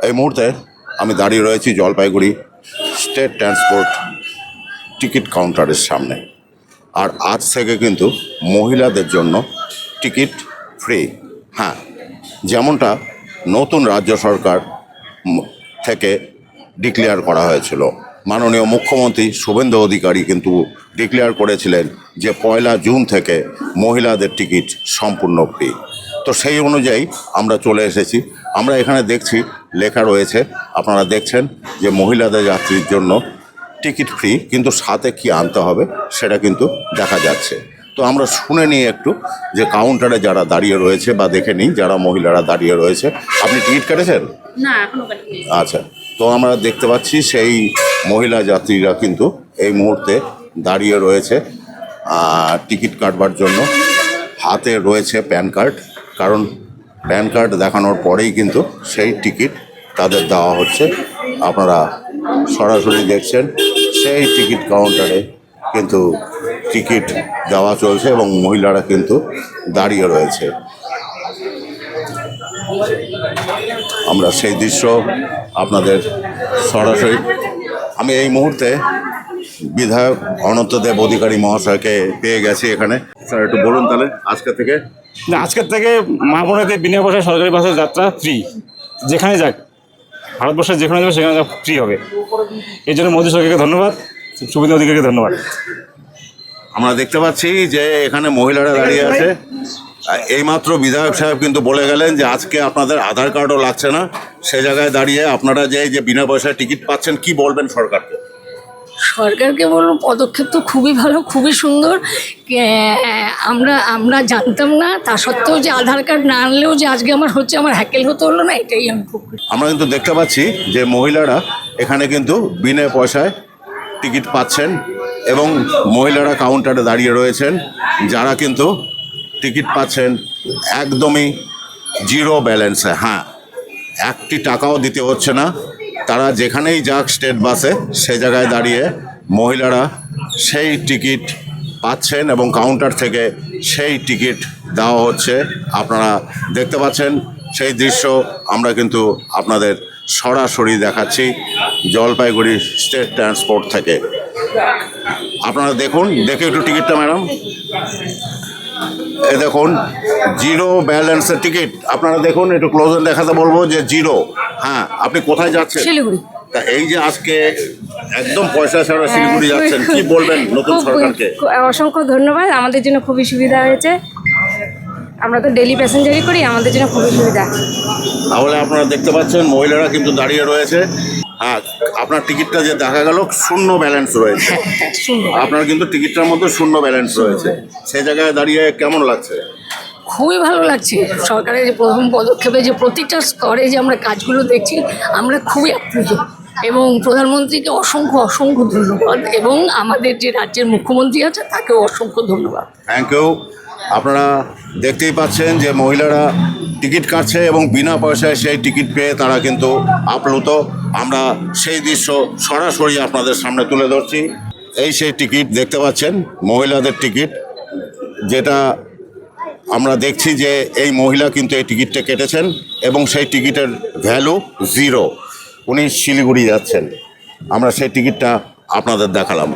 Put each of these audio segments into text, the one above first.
এই মুহূর্তে আমি দাঁড়িয়ে রয়েছি জলপাইগুড়ি স্টেট ট্রান্সপোর্ট টিকিট কাউন্টারের সামনে। আর আজ থেকে কিন্তু মহিলাদের জন্য টিকিট ফ্রি। হ্যাঁ, যেমনটা নতুন রাজ্য সরকার থেকে ডিক্লেয়ার করা হয়েছিল। মাননীয় মুখ্যমন্ত্রী শুভেন্দু অধিকারী কিন্তু ডিক্লেয়ার করেছিলেন যে 1 জুন থেকে মহিলাদের টিকিট সম্পূর্ণ ফ্রি। তো সেই অনুযায়ী আমরা চলে এসেছি। আমরা এখানে দেখছি লেখা রয়েছে, আপনারা দেখছেন যে মহিলাদের যাত্রীর জন্য টিকিট ফ্রি, কিন্তু সাথে কি আনতে হবে সেটা কিন্তু দেখা যাচ্ছে। তো আমরা শুনে নিই একটু যে কাউন্টারে যারা দাঁড়িয়ে রয়েছে, বা দেখে নিই যারা মহিলারা দাঁড়িয়ে রয়েছে। আপনি টিকিট কেটেছেন? না, এখনো কাটিনি। আচ্ছা, তো আমরা দেখতে পাচ্ছি সেই মহিলা যাত্রীরা কিন্তু এই মুহূর্তে দাঁড়িয়ে রয়েছে টিকিট কাটবার জন্য। হাতে রয়েছে প্যান কার্ড, কারণ প্যান কার্ড দেখানোর পরেই কিন্তু সেই টিকিট তাদের দেওয়া হচ্ছে। আপনারা সরাসরি দেখছেন সেই টিকিট কাউন্টারে কিন্তু টিকিট দেওয়া চলছে এবং মহিলারা কিন্তু দাঁড়িয়ে রয়েছে। আমরা সেই দৃশ্য আপনাদের সরাসরি, আমি এই মুহূর্তে বিধায়ক অনন্তদেব অধিকারী মহাশয়কে পেয়ে গেছি এখানে। স্যার, একটু বলুন তাহলে আজকের থেকে। না, আজকের থেকে মা বোনেদের বিনা পয়সায় সরকারি বাসের যাত্রা ফ্রি। যেখানে যাক, ভারতবর্ষের যেখানে যাবে সেখানে ফ্রি হবে। এই জন্য মোদী সরকারকে ধন্যবাদ, শুভেন্দু অধিকারীকে ধন্যবাদ। আমরা দেখতে পাচ্ছি যে এখানে মহিলারা দাঁড়িয়ে আছে। এইমাত্র বিধায়ক সাহেব কিন্তু বলে গেলেন যে আজকে আপনাদের আধার কার্ডও লাগছে না। সে জায়গায় দাঁড়িয়ে আপনারা যে বিনা পয়সায় টিকিট পাচ্ছেন, কি বলবেন সরকারকে? সরকারকে বলবো পদক্ষেপ তো খুবই ভালো, খুবই সুন্দর। আমরা জানতাম না, তা সত্ত্বেও যে আধার কার্ড না আনলেও যে আজকে আমার হচ্ছে, আমার হ্যাকেল হতে হলো না, এটাই আমি খুব খুশি। আমরা কিন্তু দেখতে পাচ্ছি যে মহিলারা এখানে কিন্তু বিনা পয়সায় টিকিট পাচ্ছেন এবং মহিলারা কাউন্টারে দাঁড়িয়ে রয়েছেন, যারা কিন্তু টিকিট পাচ্ছেন একদমই জিরো ব্যালেন্সে। হ্যাঁ, 1 টাকাও দিতে হচ্ছে না। তারা যেখানেই যাক স্টেট বাসে, সে জায়গায় দাঁড়িয়ে মহিলারা সেই টিকিট পাচ্ছেন এবং কাউন্টার থেকে সেই টিকিট দেওয়া হচ্ছে। আপনারা দেখতে পাচ্ছেন সেই দৃশ্য আমরা কিন্তু আপনাদের সরাসরি দেখাচ্ছি জলপাইগুড়ি স্টেট ট্রান্সপোর্ট থেকে। আপনারা দেখুন, দেখে একটু টিকিটটা ম্যাডাম। এই দেখুন, জিরো ব্যালেন্সের টিকিট। আপনারা দেখুন, একটু ক্লোজ দেখাতে বলবো যে জিরো। হ্যাঁ, আপনি কোথায় যাচ্ছেন? শিলিগুড়ি। তা এই যে আজকে একদম পয়সা ছাড়া শিলিগুড়ি যাচ্ছেন, কি বলবেন নতুন সরকারকে? অসংখ্য ধন্যবাদ, আমাদের জন্য খুবই সুবিধা হয়েছে। আমরা তো ডেলি প্যাসেঞ্জারই করি, আমাদের জন্য খুবই সুবিধা। তাহলে আপনারা দেখতে পাচ্ছেন মহিলারা কিন্তু দাঁড়িয়ে রয়েছে। হ্যাঁ, আপনার টিকিটটা যে দেখা গেল শূন্য ব্যালেন্স রয়েছে। আপনার কিন্তু টিকিটটার মধ্যে শূন্য ব্যালেন্স রয়েছে। সেই জায়গায় দাঁড়িয়ে কেমন লাগছে? খুবই ভালো লাগছে। সরকারের যে প্রথম পদক্ষেপে যে প্রতিটা স্তরে যে আমরা কাজগুলো দেখছি, আমরা খুবই আপ্লুত এবং প্রধানমন্ত্রীকে অসংখ্য অসংখ্য ধন্যবাদ, এবং আমাদের যে রাজ্যের মুখ্যমন্ত্রী আছে তাকেও অসংখ্য ধন্যবাদ। Thank you. আপনারা দেখতেই পাচ্ছেন যে মহিলারা টিকিট কাটছে এবং বিনা পয়সায় সেই টিকিট পেয়ে তারা কিন্তু আপ্লুত। আমরা সেই দৃশ্য সরাসরি আপনাদের সামনে তুলে ধরছি। এই সেই টিকিট দেখতে পাচ্ছেন, মহিলাদের টিকিট, যেটা আমরা দেখছি যে এই মহিলা কিন্তু এই টিকিটটা কেটেছেন এবং সেই টিকিটের ভ্যালু 0। উনি শিলিগুড়ি যাচ্ছেন। আমরা সেই টিকিটটা আপনাদের দেখালাম।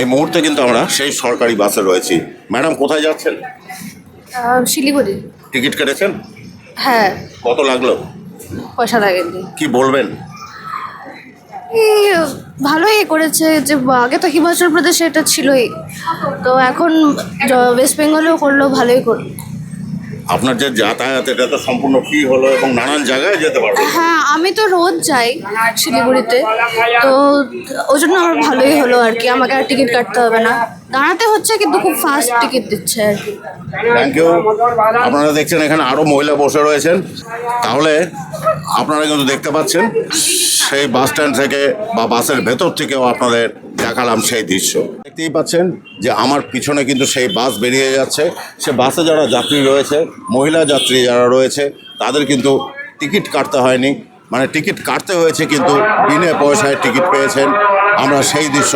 এই মুহূর্তে কিন্তু আমরা সেই সরকারি বাসে রয়েছি। ম্যাডাম, কোথায় যাচ্ছেন? শিলিগুড়ি। টিকিট কেটেছেন? হ্যাঁ, কত লাগলো? পয়সা লাগেনি। কি বলবেন? এই ভালোই করেছে, যে আগে তো হিমাচল প্রদেশে এটা ছিলই, তো এখন ওয়েস্ট বেঙ্গলেও করলো, ভালোই করলো। আপনার যে যাতায়াত, এটা তো সম্পূর্ণ ফ্রি হলো এবং নানান জায়গায় যেতে পারবেন। হ্যাঁ, আমি তো রোজ যাই শিলিগুড়িতে, তো ওই জন্য আমার ভালোই হলো আর কি। আমাকে আর টিকিট কাটতে হবে না, দাঁড়াতে হচ্ছে, কিন্তু খুব ফাস্ট টিকিট দিচ্ছে আর কি। Thank you. আপনারা দেখছেন এখানে আরও মহিলা বসে রয়েছেন। তাহলে আপনারা কিন্তু দেখতে পাচ্ছেন সেই বাস স্ট্যান্ড থেকে বা বাসের ভেতর থেকেও আপনাদের দেখালাম সেই দৃশ্য। দেখতেই পাচ্ছেন যে আমার পিছনে কিন্তু সেই বাস বেরিয়ে যাচ্ছে। সে বাসে যারা যাত্রী রয়েছে, মহিলা যাত্রী যারা রয়েছে, তাদের কিন্তু টিকিট কাটতে হয়নি, মানে টিকিট কাটতে হয়েছে কিন্তু বিনা পয়সায় টিকিট পেয়েছেন। আমরা সেই দৃশ্য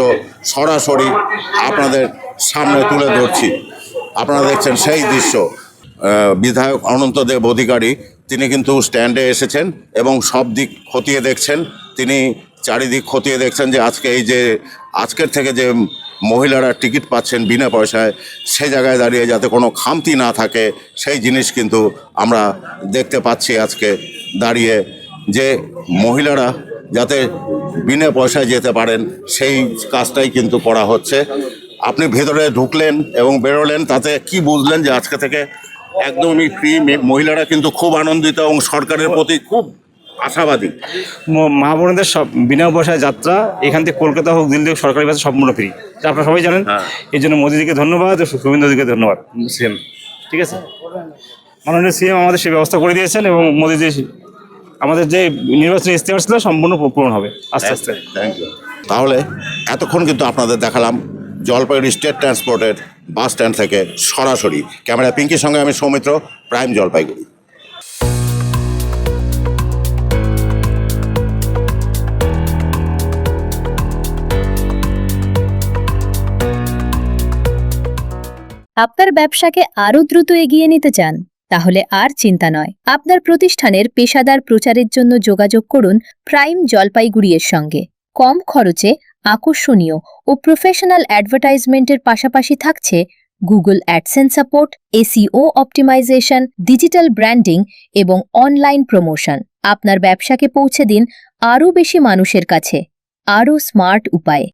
সরাসরি আপনাদের সামনে তুলে ধরছি। আপনারা দেখছেন সেই দৃশ্য। বিধায়ক অনন্তদেব অধিকারী তিনি কিন্তু স্ট্যান্ডে এসেছেন এবং সব দিক খতিয়ে দেখছেন। তিনি চারিদিক খতিয়ে দেখছেন যে আজকের থেকে যে মহিলারা টিকিট পাচ্ছেন বিনা পয়সায়, সে জায়গায় দাঁড়িয়ে যাতে কোনো খামতি না থাকে সেই জিনিস কিন্তু আমরা দেখতে পাচ্ছি আজকে দাঁড়িয়ে, যে মহিলারা যাতে বিনা পয়সায় যেতে পারেন সেই কাজটাই কিন্তু করা হচ্ছে। আপনি ভেতরে ঢুকলেন এবং বেরোলেন, তাতে কি বুঝলেন যে আজকে থেকে একদমই ফ্রি? মহিলারা কিন্তু খুব আনন্দিত এবং সরকারের প্রতি খুব আশাবাদী। মা বোনদের সব বিনা পয়সায় যাত্রা এখান থেকে কলকাতা হোক, দিল্লি হোক, সরকারি বাসে সম্পূর্ণ ফ্রি, আপনারা সবাই জানেন। এই জন্য মোদিজিকে ধন্যবাদ, শুভেন্দুজিকে ধন্যবাদ, সিএম। ঠিক আছে, মাননীয় সিএম আমাদের সেই ব্যবস্থা করে দিয়েছেন এবং মোদিজি আমাদের যে নির্বাচনী ইস্তেহার ছিল সম্পূর্ণ পূরণ হবে আস্তে আস্তে। Thank you. তাহলে এতক্ষণ কিন্তু আপনাদের দেখালাম জলপাইগুড়ি স্টেট ট্রান্সপোর্টের বাস স্ট্যান্ড থেকে সরাসরি। ক্যামেরা পিঙ্কির সঙ্গে আমি সৌমিত্র, প্রাইম জলপাইগুড়ি। আপনার ব্যবসাকে আরও দ্রুত এগিয়ে নিতে চান? তাহলে আর চিন্তা নয়। আপনার প্রতিষ্ঠানের পেশাদার প্রচারের জন্য যোগাযোগ করুন প্রাইম জলপাইগুড়ির সঙ্গে। কম খরচে আকর্ষণীয় ও প্রফেশনাল অ্যাডভার্টাইজমেন্টের পাশাপাশি থাকছে Google AdSense support, SEO optimisation, digital branding এবং অনলাইন প্রমোশন। আপনার ব্যবসাকে পৌঁছে দিন আরও বেশি মানুষের কাছে, আরও স্মার্ট উপায়ে।